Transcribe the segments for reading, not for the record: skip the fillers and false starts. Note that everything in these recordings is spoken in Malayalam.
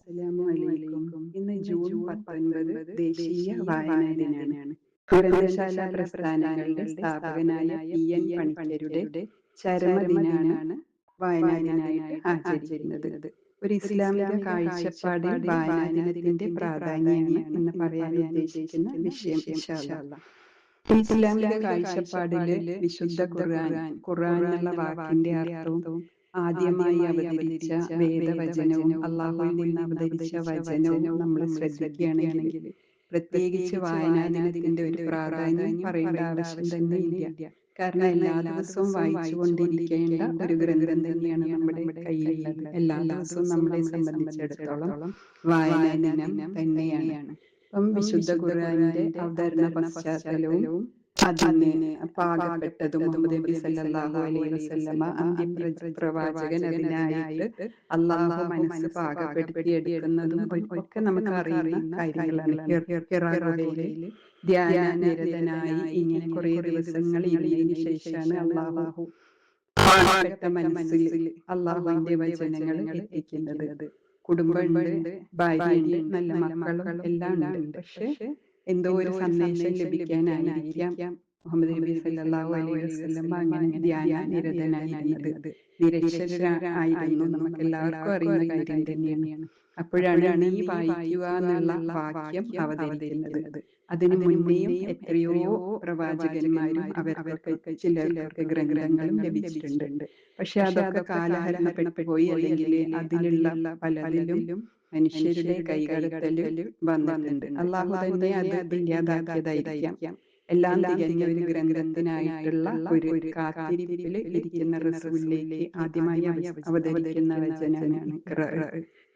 അസ്സലാമു അലൈക്കും. ഇന്ന് ജൂൺ 19 ദേശീയ വായനാ ദിനാണ്. ഗ്രന്ഥശാല പ്രസ്ഥാനങ്ങളുടെ സ്ഥാപകനായ പി.എൻ. പണിക്കരുടെ ചരമദിനാണ് വായനാ ദിനായിട്ട് ആചരിക്കുന്നത്. ഒരു ഇസ്ലാമിക കാഴ്ചപ്പാടിൽ വായനാ ദിനത്തിന്റെ പ്രാധാന്യമാണ് ഇന്ന് പറയാൻ ഉദ്ദേശിക്കുന്ന വിഷയം ഇൻഷാ അല്ലാഹ്. ഇസ്ലാമിക കാഴ്ചപ്പാടില് വിശുദ്ധ ഖുർആൻ എന്നുള്ള വാക്കിന്റെ അർത്ഥവും ആദ്യമായി അവതരിച്ച വേദവചനവും അള്ളാഹുവിൽ നിന്ന് അവതരിച്ച വചനവും നമ്മൾ ശ്രദ്ധിക്കുകയാണെങ്കിൽ പ്രത്യേകിച്ച് വായനാ ദിനത്തിന്റെ ഒരു പ്രാധാന്യം പറയേണ്ട ആവശ്യം തന്നെ ഇല്ല. കാരണം എല്ലാ ദിവസവും വായിച്ചു കൊണ്ടിരിക്കേണ്ട ഒരു ഗ്രന്ഥം തന്നെയാണ് നമ്മുടെ കയ്യിലുള്ളത്. എല്ലാ ദിവസവും നമ്മളെ സംബന്ധിച്ചിടത്തോളം വായനാ ദിനം തന്നെയാണ്. അപ്പം വിശുദ്ധ ഖുർആനിന്റെ അവതരണ പശ്ചാത്തലവും അതിന് പാകപ്പെട്ടതും മുഹമ്മദ് നബി സല്ലല്ലാഹു അലൈഹി വസല്ലമ പ്രവാചകൻ അതിനായിട്ട് അള്ളാഹു മനസ്സ് പാകപ്പെടുത്തിയെടുക്കുന്നതും ഒക്കെ നമുക്ക് അറിയുന്ന കാര്യങ്ങളാണ്. ഹിറാ ഗുഹയില് ധ്യാന നിരതനായി ഇങ്ങനെ കുറെ ദിവസങ്ങൾ ഇരുന്നതിന് ശേഷമാണ് അള്ളാഹു പാകപ്പെട്ട മനസ്സിൽ അള്ളാഹുവിന്റെ വചനങ്ങൾ എത്തിക്കുന്നത്. കുടുംബമുണ്ട്, ഭാര്യയുണ്ട്, നല്ല മക്കളും എല്ലാം ഉണ്ട്. പക്ഷെ എന്തോ ഒരു സന്ദേശം ലഭിക്കാനായിരിക്കാം മുഹമ്മദ് നബി സല്ലല്ലാഹു അലൈഹി വസല്ലം അങ്ങനെ ധ്യാന നിരതനായിരുന്നത്. നിരക്ഷരനായിരുന്നു, നമുക്ക് എല്ലാവർക്കും അറിയുന്ന കാര്യം തന്നെയാണ്. അപ്പോഴാണ് നീ വായിക്കുക എന്നുള്ള വാക്യം അവതരിക്കുന്നത്. അതിനു മുന്നേയും എത്രയോ പ്രവാചകന്മാരും അവർക്കൊക്കെ ചിലർക്കൊക്കെ ഗ്രന്ഥങ്ങളും ലഭിച്ചിട്ടുണ്ട്. പക്ഷെ അതൊക്കെ കാലഹരണപ്പെട്ടു പോയി, അല്ലെങ്കിൽ അതിലുള്ള പലതിലും മനുഷ്യരുടെ കൈകടത്തല് വന്നിട്ടുണ്ട്. അള്ളാഹു തന്നെ അത് ഇല്ലാതാക്കിയതായിരിക്കാം. എല്ലാം തികഞ്ഞ ഒരു ഗ്രന്ഥത്തിനായിട്ടുള്ള ഒരു കാത്തിരിപ്പിൽ ഇരിക്കുന്ന റസൂലിലേക്ക് ആദ്യമായി അവതരിക്കുന്ന വചനമാണ്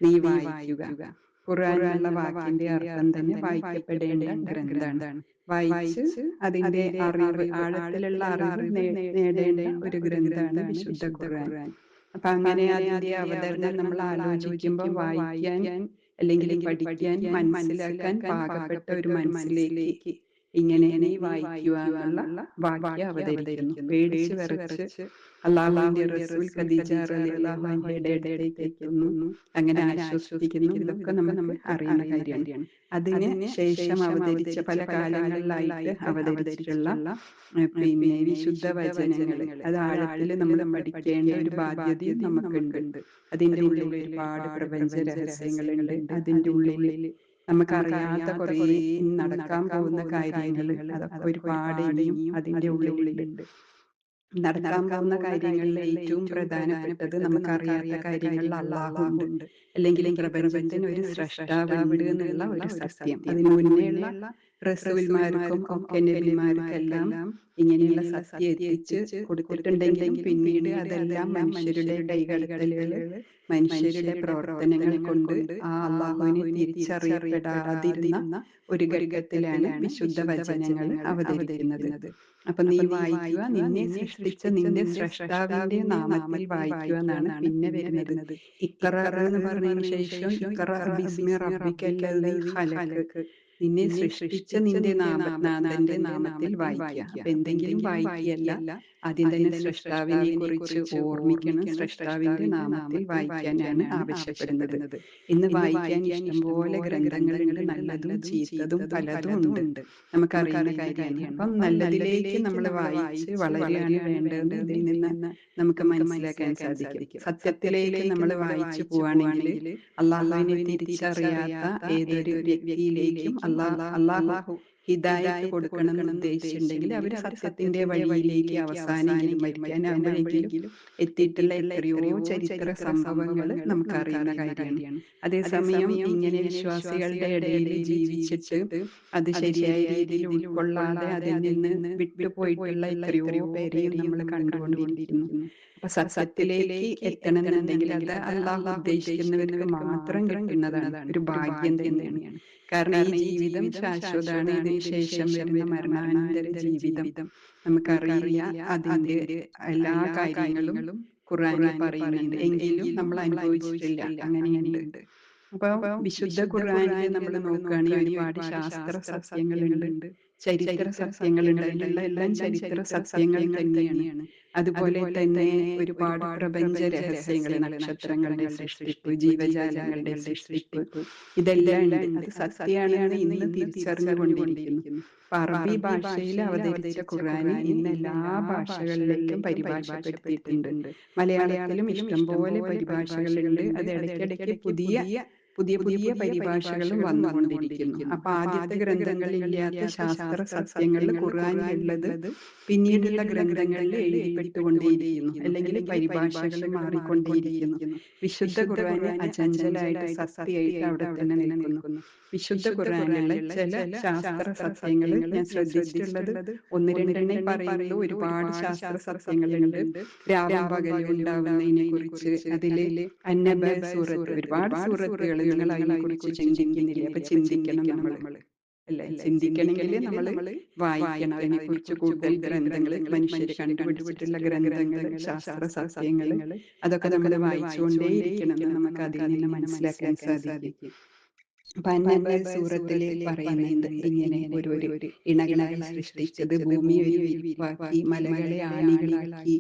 നീ വായിക്കുക. ഖുർആൻ എന്നുള്ള വാക്കിന്റെ അർത്ഥം തന്നെ വായിക്കപ്പെടേണ്ട ഗ്രന്ഥാണ്. വായിച്ച് അതിന്റെ അറിവ്, ആഴത്തിലുള്ള അറിവ് നേടേണ്ട ഒരു ഗ്രന്ഥാണ് വിശുദ്ധ ഖുർആൻ. അപ്പൊ അങ്ങനെ അതിന്റെ അവതരണം നമ്മൾ ആലോചിക്കുമ്പോൾ വായിക്കാൻ അല്ലെങ്കിൽ പഠിക്കാൻ, മനസ്സിലാക്കാൻ പാകപ്പെട്ട ഒരു മനസ്സിലേക്ക് ഇങ്ങനെ നീ വായിക്കുക എന്നുള്ള വാക്യം അവതരിക്കുന്നു. പേടിച്ച് വിറച്ച് അള്ളാഹുവിന്റെ റസൂൽ ഖദീജ റളിയല്ലാഹു അൻഹയുടെ അടുത്തേക്ക് എത്തുന്നു, അങ്ങനെ ആശ്വസിപ്പിക്കുന്നു. ഇതൊക്കെ നമുക്ക് അറിയുന്ന കാര്യമാണ്. അതിന് ശേഷം അവതരിച്ച പല കാലങ്ങളിലായിട്ട് അവതരിച്ചിട്ടുള്ള വിശുദ്ധ വചനങ്ങൾ, അത് ആഴത്തിൽ നമ്മൾ പഠിക്കേണ്ട ഒരു ബാധ്യതയും നമുക്കുണ്ട്. അതിന്റെ ഉള്ളിൽ ഒരുപാട് പ്രപഞ്ച രഹസ്യങ്ങളുണ്ട്. അതിന്റെ ഉള്ളിൽ നമുക്കറിയാത്ത കുറേ നടക്കാൻ പോകുന്ന കാര്യങ്ങൾ, അതൊക്കെ ഒരുപാട് ഇനിയും അതിന്റെ ഉള്ളിലുണ്ട്. നടക്കാൻ പോകുന്ന കാര്യങ്ങളിൽ ഏറ്റവും പ്രധാനപ്പെട്ടത് നമുക്കറിയാത്ത കാര്യങ്ങളിൽ അള്ളാഹു ഉണ്ട്, അല്ലെങ്കിൽ പ്രപഞ്ചത്തിന് ഒരു സ്രഷ്ടാവുണ്ട് എന്നുള്ള ഒരു സത്യം. അതിനു മുന്നേയുള്ള റസൂൽമാർക്കും ഒക്കെ നബിമാർക്കെല്ലാം ഇങ്ങനെയുള്ള സത്യം എത്തിച്ച് കൊടുത്തിട്ടുണ്ടെങ്കിലും പിന്നീട് അതെല്ലാം മനുഷ്യരുടെ കൈകടത്തലുകള്, മനുഷ്യരുടെ പ്രവർത്തനങ്ങൾ കൊണ്ട് ആ അള്ളാഹുവിനെ തിരിച്ചറിയപ്പെടാതിരുന്ന ഒരു ഘട്ടത്തിലാണ് വിശുദ്ധ വചനങ്ങൾ അവതരിക്കുന്നത്. അപ്പൊ നീ വായിക്കുക, നിന്നെ സൃഷ്ടിച്ച നിന്റെ സ്രഷ്ടാവിന്റെ നാമത്തിൽ വായിക്കുക എന്നാണ് പിന്നെ വരുന്നത്. ഇഖ്റ എന്ന് പറഞ്ഞതിന് ശേഷം ഇഖ്റ ബിസ്മി റബ്ബിക്കല്ലദീ ഖലഖ്, നിന്നെ സൃഷ്ടിച്ച നിന്റെ നാഥന്റെ നാമത്തിൽ വായിക്കുക. അപ്പൊ എന്തെങ്കിലും വായിക്കുകയല്ല, ആദ്യം തന്നെ സൃഷ്ടാവിനെ കുറിച്ച് ഓർമ്മിക്കണം. സൃഷ്ടാവിന്റെ നാമത്തിൽ വായിക്കാനാണ് ആവശ്യപ്പെടുന്നത്. ഇന്ന് വായിക്കാൻ ഇഷ്ടംപോലെ ഗ്രന്ഥങ്ങളുണ്ട്, നല്ലതും ചീത്തതും പലതും ഉണ്ട്, നമുക്കറിയുന്ന കാര്യമാണ്. അപ്പം നല്ലതിലേക്ക് നമ്മൾ വായിച്ച് വളരെയാണ് വേണ്ടത്. ഇതിൽ നിന്ന് നമുക്ക് മനസ്സിലാക്കാൻ സാധിക്കും. സത്യത്തിലേക്ക് നമ്മൾ വായിച്ചു പോവാണെങ്കിൽ അള്ളാഹുവിനെ തിരിച്ചറിയാത്ത ഏതൊരു വ്യക്തിയിലേക്കും അള്ളാഹു ഹിദായത്ത് കൊടുക്കണം എന്ന് ഉദ്ദേശിച്ചിട്ടുണ്ടെങ്കിൽ അവർ സത്യത്തിന്റെ വഴിയിലേക്ക് അവസാനെങ്കിലും മരിക്കാനാകുമ്പോഴെങ്കിലും എത്തിയിട്ടുള്ള എത്രയോ ചരിത്ര സംഭവങ്ങൾ നമുക്കറിയുന്ന കാര്യമാണ്. അതേസമയം ഇങ്ങനെ വിശ്വാസികളുടെ ഇടയിൽ ജീവിച്ചിട്ട് അത് ശരിയായ രീതിയിൽ ഉൾക്കൊള്ളാതെ അതിൽ നിന്ന് വിട്ടുപോയിട്ടുള്ള എത്രയോ പേരെയും നമ്മൾ കണ്ടുകൊണ്ടിരിക്കുന്നു. അപ്പൊ സത്യത്തിലേക്ക് എത്തണമെന്നുണ്ടെങ്കിൽ അത് അള്ളാഹു ഉദ്ദേശിക്കുന്നവർക്ക് മാത്രം കിട്ടുന്നതാണ്, ഒരു ഭാഗ്യം തന്നെയാണ്. കാരണം ഈ ജീവിതം ശാശ്വതമാണ്, ഇതിന് ശേഷം വരുന്ന മരണാനന്തര ജീവിതം നമുക്കറിയില്ല. അതിന്റെ എല്ലാ കാര്യങ്ങളും ഖുർആനിൽ പറയുന്നുണ്ട്, എങ്കിലും നമ്മൾ അനുഭവിച്ചിട്ടില്ല. അങ്ങനെയുണ്ട്. അപ്പൊ വിശുദ്ധ ഖുർആനിൽ നമ്മൾ നോക്കുകയാണെങ്കിൽ ഒരുപാട് ശാസ്ത്ര സത്യങ്ങളുണ്ട്. ചരിത്ര സത്യങ്ങളുണ്ട്. അതിലുള്ള എല്ലാം ചരിത്ര സത്യങ്ങൾ തന്നെയാണ്. അതുപോലെ തന്നെ ഒരുപാട് പ്രപഞ്ച രഹസ്യങ്ങൾ, നക്ഷത്രങ്ങളുടെ സൃഷ്ടിപ്പ്, ജീവജാലങ്ങളുടെ സൃഷ്ടിപ്പ് ഇതെല്ലാം ഉണ്ട്. അത് സത്യമാണെന്ന് ഇന്ന് തിരിച്ചറിഞ്ഞുകൊണ്ടിരിക്കുന്നു. അപ്പൊ അറബി ഭാഷയിൽ അവതരിച്ച ഖുർആന് ഇന്ന് എല്ലാ ഭാഷകളിലേക്കും പരിഭാഷപ്പെടുത്തിയിട്ടുണ്ട്. മലയാളത്തിലും ഇഷ്ടംപോലെ പരിഭാഷകളുണ്ട്. അത് ഇടയ്ക്കിടയ്ക്ക് പുതിയ പുതിയ പുതിയ പരിഭാഷകളും വന്നുകൊണ്ടിരിക്കുന്നു. അപ്പൊ ആദ്യത്തെ ഗ്രന്ഥങ്ങളിൽ ഇല്ലാത്ത ശാസ്ത്ര സത്യങ്ങൾ ഖുർആനിലുള്ളത് പിന്നീടുള്ള ഗ്രന്ഥങ്ങളിൽ എഴുതിപ്പെട്ടുകൊണ്ടേയിരിക്കുന്നു, അല്ലെങ്കിൽ പരിഭാഷകൾ മാറിക്കൊണ്ടേയിരിക്കുന്നു. വിശുദ്ധ ഖുർആന് അചഞ്ചലായിട്ട് സത്യമായിട്ട് അവിടെ തന്നെ നിൽക്കുന്നു. വിശുദ്ധ ഖുർആനിലുള്ള ചില ശാസ്ത്ര സത്യങ്ങൾ ഞാൻ ശ്രദ്ധിച്ചിട്ടുള്ളത് ഒന്ന് രണ്ടെണ്ണേ പറയുള്ളൂ. ഒരുപാട് ശാസ്ത്ര സത്യങ്ങളുണ്ട്. രാവും പകലും ഉണ്ടാവുന്നതിനെ കുറിച്ച് അതില് അന്നബ സൂറത്ത്, ഒരുപാട് സൂറത്തുകൾ നിങ്ങൾ അതിനെ കുറിച്ച് ചിന്തിക്കുന്നില്ല. അപ്പൊ ചിന്തിക്കണം നമ്മള്, അല്ലെ? ചിന്തിക്കണമെങ്കിൽ നമ്മൾ വായിക്കണം. അതിനെ കുറിച്ച് കൂടുതൽ ഗ്രന്ഥങ്ങൾ, മനുഷ്യർ കണ്ടുപിടിച്ചിട്ടുള്ള ഗ്രന്ഥങ്ങൾ, ശാസ്ത്ര സത്യങ്ങൾ, അതൊക്കെ നമ്മൾ വായിച്ചുകൊണ്ടേയിരിക്കണം എന്ന് നമുക്ക് അതിൽ നിന്ന് മനസ്സിലാക്കാൻ സാധിക്കും. അപ്പൊ അന്നബ സൂറത്തില് പറയുന്നുണ്ട് ഇങ്ങനെ: ഒരു ഇണകളായി സൃഷ്ടിച്ചത്, ഭൂമി ഒരു വിരിപ്പാക്കി, മലകളെ ആണികളാക്കി,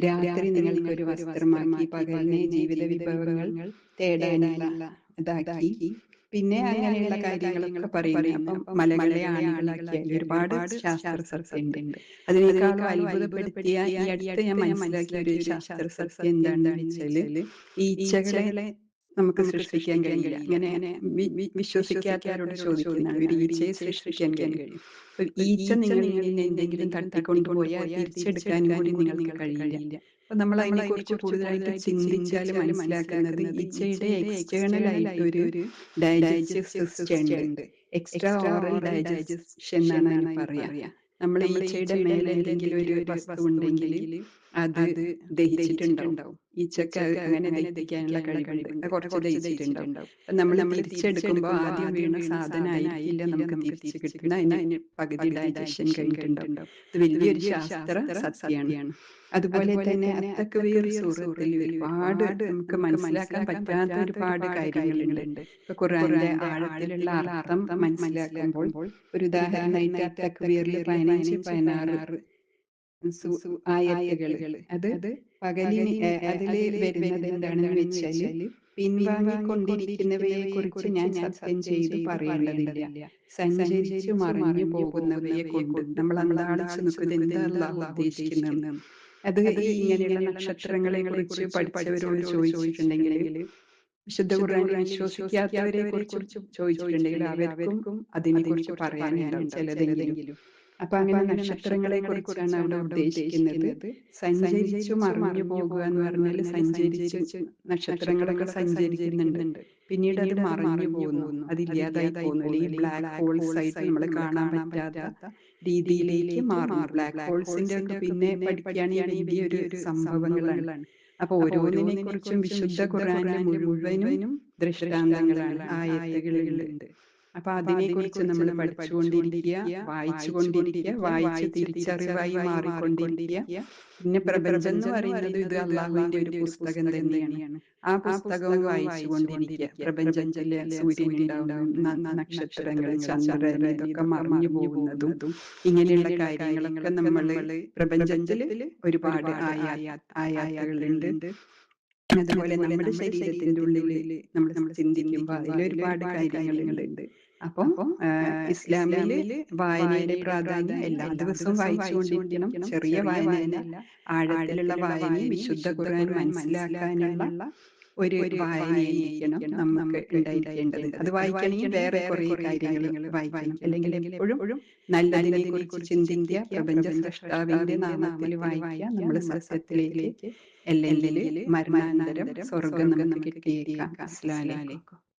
രാത്രി നിങ്ങൾക്കൊരു വസ്ത്രമാക്കി, പകലിനെ ജീവിത വിഭവങ്ങൾ തേടാനുള്ള ഇതാക്കി. പിന്നെ അങ്ങനെയുള്ള കാര്യങ്ങളൊക്കെ പറയുന്നു. അപ്പം മലകളെ ആണികളാക്കിയാൽ ഒരുപാട് ശാസ്ത്ര സത്യമുണ്ട്. അതിനേക്കാളും അത്ഭുതപ്പെടുത്തിയ ഈ അടുത്ത് ഞാൻ മനസ്സിലാക്കിയ ഒരു ശാസ്ത്ര സത്യം എന്താണെന്ന് വെച്ചാല്, ഈച്ചകളെ നമുക്ക് സൃഷ്ടിക്കാൻ കഴിയില്ല. ഇങ്ങനെ വിശ്വസിക്കാത്തവരോട് ചോദിക്കുന്നതാണ്, ഒരു ഈച്ചയെ സൃഷ്ടിക്കാൻ കഴിയും. അപ്പൊ ഈച്ച നിങ്ങളിൽ നിന്ന് എന്തെങ്കിലും തട്ടിക്കൊണ്ടുപോയാൽ തിരിച്ചെടുക്കാനും കൂടി നിങ്ങൾക്ക് കഴിയില്ല. അപ്പൊ നമ്മൾ അതിനെ കുറിച്ച് കൂടുതലായിട്ട് ചിന്തിച്ചാൽ മനസ്സിലാക്കുന്നത്, ഈച്ചയുടെ എക്സ്റ്റേണൽ ആയിട്ട് ഒരു ഡൈജസ്റ്റീവ് സിസ്റ്റം ഉണ്ട്. എക്സ്ട്രാ ഓറൽ ഡൈജഷൻ എന്നാണ് അതിന് പറയാ. നമ്മൾ ഈച്ചയുടെ മേലെ എന്തെങ്കിലും ഒരു വസ്തു ഉണ്ടെങ്കിൽ അത് ദഹിച്ചിട്ടുണ്ടാവും. ഈച്ചക്ക് അങ്ങനെ ദഹിക്കാനുള്ള കഴിവുണ്ട്. കുറച്ച് ദഹിച്ചിട്ടുണ്ടാവും. അപ്പൊ നമ്മൾ തിരിച്ചെടുക്കുമ്പോൾ ആദ്യം വീണ സാധനമായിരിക്കില്ല നമുക്ക് തിരിച്ചു കിട്ടുന്ന, അതിന് പകുതി ഡൈജഷൻ കഴിഞ്ഞിട്ടുണ്ടാവും. ഇത് വലിയൊരു ശാസ്ത്ര സത്യമാണ്. അതുപോലെ തന്നെ അത്തക്വീർ സൂറത്തിൽ ഒരുപാട് നമുക്ക് മനസ്സിലാക്കാൻ പറ്റാത്ത ഒരുപാട് കാര്യങ്ങളുണ്ട്. ഇപ്പൊ ഖുർആന്റെ ആഴത്തിലുള്ള അർത്ഥം മനസ്സിലാക്കുമ്പോൾ ഒരു ഉദാഹരണമായിട്ട് അത്തക്വീറിൽ 15, 16 ആയത്തുകൾ, അത് പകലിന് അതില് വരുന്നത് എന്താണെന്ന് വെച്ചാല്, പിൻവാങ്ങിക്കൊണ്ടിരിക്കുന്നവയെ കുറിച്ച് ഞാൻ സത്യം ചെയ്ത് പറയേണ്ടതില്ല, സഞ്ചരിച്ചു മറിഞ്ഞു പോകുന്നവയെ കൊണ്ട്. നമ്മൾ അന്താളിച്ചു നിൽക്കുന്നത് എന്താ അല്ലാഹു ഉദ്ദേശിക്കുന്നത്? അത് ഇങ്ങനെയുള്ള നക്ഷത്രങ്ങളെ കുറിച്ച് പഠിച്ചവരോട് ചോദിച്ചിട്ടുണ്ടെങ്കിൽ, വിശുദ്ധ ഖുർആനിൽ വിശ്വസിക്കാത്തവരെ കുറിച്ച് ചോദിച്ചിട്ടുണ്ടെങ്കിൽ അവർക്കും അതിനെ കുറിച്ച് പറയാനുണ്ടാവും ചിലതെങ്കിലും. അപ്പൊ അങ്ങനെ നക്ഷത്രങ്ങളെ കുറിച്ചാണ് അവിടെ ഉദ്ദേശിക്കുന്നത്. സഞ്ചരിച്ചു മറിഞ്ഞു പോകുക എന്ന് പറഞ്ഞാൽ സഞ്ചരിച്ച് നക്ഷത്രങ്ങളൊക്കെ സഞ്ചരിക്കുന്നുണ്ട്, പിന്നീട് അത് മറിഞ്ഞു പോകുന്നു, അതില്ലാതായി പോകുന്നു, അല്ലെങ്കിൽ ബ്ലാക്ക് ഹോൾസ് ആയിട്ട് നമ്മൾ കാണാൻ പറ്റാത്ത രീതിയിലേക്ക് മാറുന്നു. ബ്ലാക്ക് ഹോൾസിന്റെ ഒക്കെ പിന്നെ പഠിക്കുകയാണെങ്കിൽ വലിയൊരു സംഭവങ്ങളാണ്. അപ്പൊ ഓരോന്നിനെ കുറിച്ചും വിശുദ്ധ ഖുർആനിലെ മുഴുവനും ദൃഷ്ടാന്തങ്ങളാണ്, ആയത്തുകളുണ്ട്. അപ്പൊ അതിനെ കുറിച്ച് നമ്മൾ പഠിച്ചുകൊണ്ടിരിക്കുക, വായിച്ചുകൊണ്ടിരിക്കുക, വായിച്ച് തിരിച്ചറിവായി മാറിക്കൊണ്ടിരിക്കുക. പിന്നെ പ്രപഞ്ചം എന്ന് പറയുന്നത് ഇത് അള്ളാഹുവിന്റെ ഒരു പുസ്തകം തന്നെയാണ്. ആ പുസ്തകവും വായിച്ചുകൊണ്ടിരിക്കുക. പ്രപഞ്ചത്തിലെ സൂര്യൻ ഉണ്ടാവുന്ന നക്ഷത്രങ്ങൾ, ചന്ദ്രൻ, ഇതൊക്കെ മറിഞ്ഞു പോകുന്നതും ഇങ്ങനെയുള്ള കാര്യങ്ങളൊക്കെ നമ്മള് പ്രപഞ്ചത്തില് ഒരുപാട് ആയാത്തുകളുണ്ട്. അതുപോലെ നമ്മുടെ ശരീരത്തിന്റെ ഉള്ളില് നമ്മൾ ചിന്തിക്കുമ്പോൾ അതിലൊരുപാട് കാര്യങ്ങളുണ്ട്. അപ്പം ഇസ്ലാമില് വായനയുടെ പ്രാധാന്യം എല്ലാ ദിവസവും വായിച്ചുകൊണ്ടിരിക്കണം. ചെറിയ വായനയല്ല, ആഴത്തിലുള്ള വായനയും വിശുദ്ധ ഖുർആൻ മനസ്സിലാക്കാനുള്ള ഒരു വായനയായിരിക്കണം നമുക്ക് ഉണ്ടായിരിക്കേണ്ടത്. അത് വായിക്കണമെങ്കിൽ വേറെ കുറെ കാര്യങ്ങൾ വായിക്കണം. അല്ലെങ്കിൽ എപ്പോഴും നല്ലതിനെ കുറിച്ച് ചിന്തിക്കുക, പ്രപഞ്ച സൃഷ്ടാവിന്റെ നാമത്തിൽ വായിക്കുക, നമ്മൾ സത്യത്തിലേക്ക്, അല്ലെങ്കിൽ മരണാനന്തരം സ്വർഗം നമുക്ക് കിട്ടിയേക്കാം. അസ്സലാമു അലൈക്കും.